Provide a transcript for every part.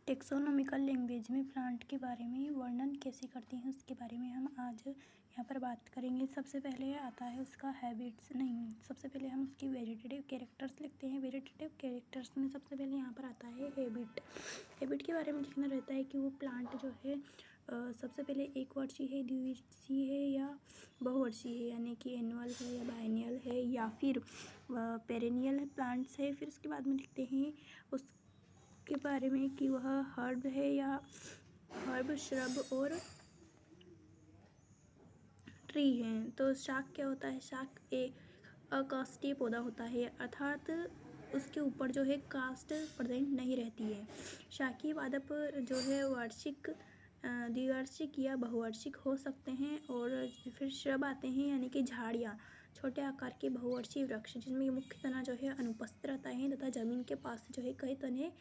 Taxonomical language में plant के बारे में वर्णन कैसे करते हैं उसके बारे में हम आज यहाँ पर बात करेंगे। सबसे पहले आता है उसका हैबिट्स, नहीं सबसे पहले हम उसकी वेजिटेटिव कैरेक्टर्स लिखते हैं। वेजिटेटिव कैरेक्टर्स में सबसे पहले यहाँ पर आता है हैबिट। हैबिट के बारे में लिखना रहता है कि वो प्लांट जो है सबसे पहले एक वर्षीय है, द्विवर्षीय है या बहुवर्षीय है, यानी कि एनुअल है या बाइनियल है या फिर पेरेनियल प्लांट्स है। फिर उसके बाद में लिखते हैं उसके बारे में कि वह हर्ब है या हर्ब, श्रब और ट्री है। तो शाक क्या होता है? शाक एक अकाष्ठीय पौधा होता है, अर्थात उसके ऊपर जो है कास्ट प्रेजेंट नहीं रहती है। शाकीय पादप जो है वार्षिक, द्विवार्षिक या बहुवार्षिक हो सकते हैं। और फिर श्रब आते हैं, यानी कि झाड़ियाँ, छोटे आकार के बहुवर्षीय वृक्ष जिनमें मुख्य तना जो है अनुपस्थित रहता है तथा जमीन के पास जो है कई तने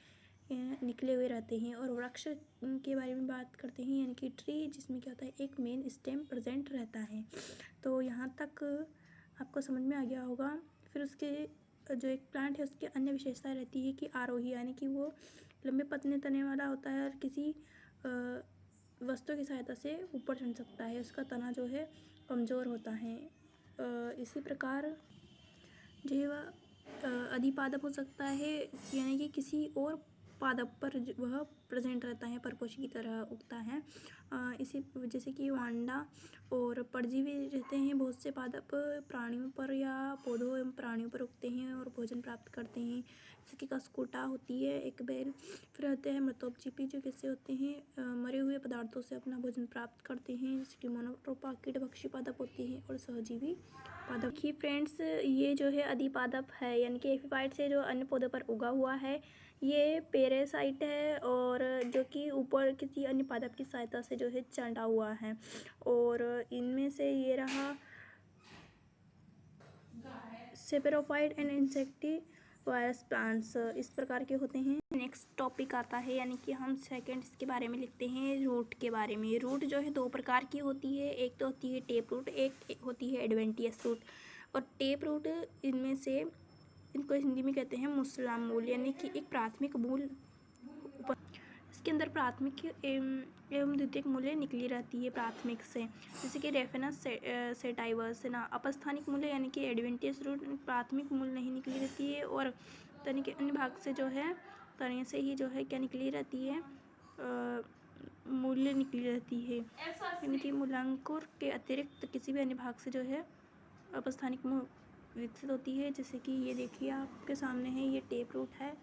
निकले हुए रहते हैं। और वृक्ष के बारे में बात करते हैं, यानी कि ट्री, जिसमें क्या होता है एक मेन स्टेम प्रेजेंट रहता है। तो यहाँ तक आपको समझ में आ गया होगा। फिर उसके जो एक प्लांट है उसकी अन्य विशेषता रहती है कि आरोही, यानी कि वो लंबे पतले तने वाला होता है और किसी वस्तु की सहायता से ऊपर चढ़ सकता है। उसका तना जो है कमज़ोर होता है। इसी प्रकार जो है वह अधिपादप हो सकता है, यानी कि किसी और पादप पर वह प्रेजेंट रहता है, परपोषी की तरह उगता है। इसी जैसे कि वांडा और परजीवी रहते हैं। बहुत से पादप प्राणियों पर या पौधों एवं प्राणियों पर उगते हैं और भोजन प्राप्त करते हैं, जैसे कि कसकुटा होती है एक बेल। फिर होते हैं मृतोपजीवी, जो कैसे होते हैं मरे हुए पदार्थों से अपना भोजन प्राप्त करते हैं, जैसे कि मोनोट्रोपा कीटभक्षी पादप होते हैं और सहजीवी पादप। देखिए फ्रेंड्स, ये जो है अधिपादप है, यानी कि एफिफाइट से जो अन्य पौधों पर उगा हुआ है। ये पैरासाइट है और जो कि ऊपर किसी अन्य पादप की सहायता से जो है चढ़ा हुआ है। और इनमें से ये रहा सेपेरोफाइट एंड इंसेक्टिवायरस प्लांट्स, इस प्रकार के होते हैं। नेक्स्ट टॉपिक आता है, यानी कि हम सेकंड इसके बारे में लिखते हैं रूट के बारे में। रूट जो है दो प्रकार की होती है, एक तो होती है टेप रूट, एक होती है एडवेंटियस रूट। और टेप रूट इनमें से, इनको हिंदी में कहते हैं मुसला मूल, यानी कि एक प्राथमिक मूल, इसके अंदर प्राथमिक एवं द्वितीयक मूल्य निकली रहती है प्राथमिक से, जैसे कि रेफेनस सेटाइवर्स है ना। अपस्थानिक मूल्य, यानी कि एडवेंटियस रूट, प्राथमिक मूल्य नहीं निकली रहती है और तने के अन्य भाग से जो है तने से ही जो है क्या निकली रहती है, मूल्य निकली रहती है, यानी कि मूलांकुर के अतिरिक्त किसी भी अन्य भाग से जो है अपस्थानिक मूल्य विकसित होती है। जैसे कि ये देखिए आपके सामने है, ये टेप रूट है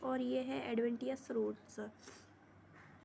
और ये है एडवेंटियस रूट्स।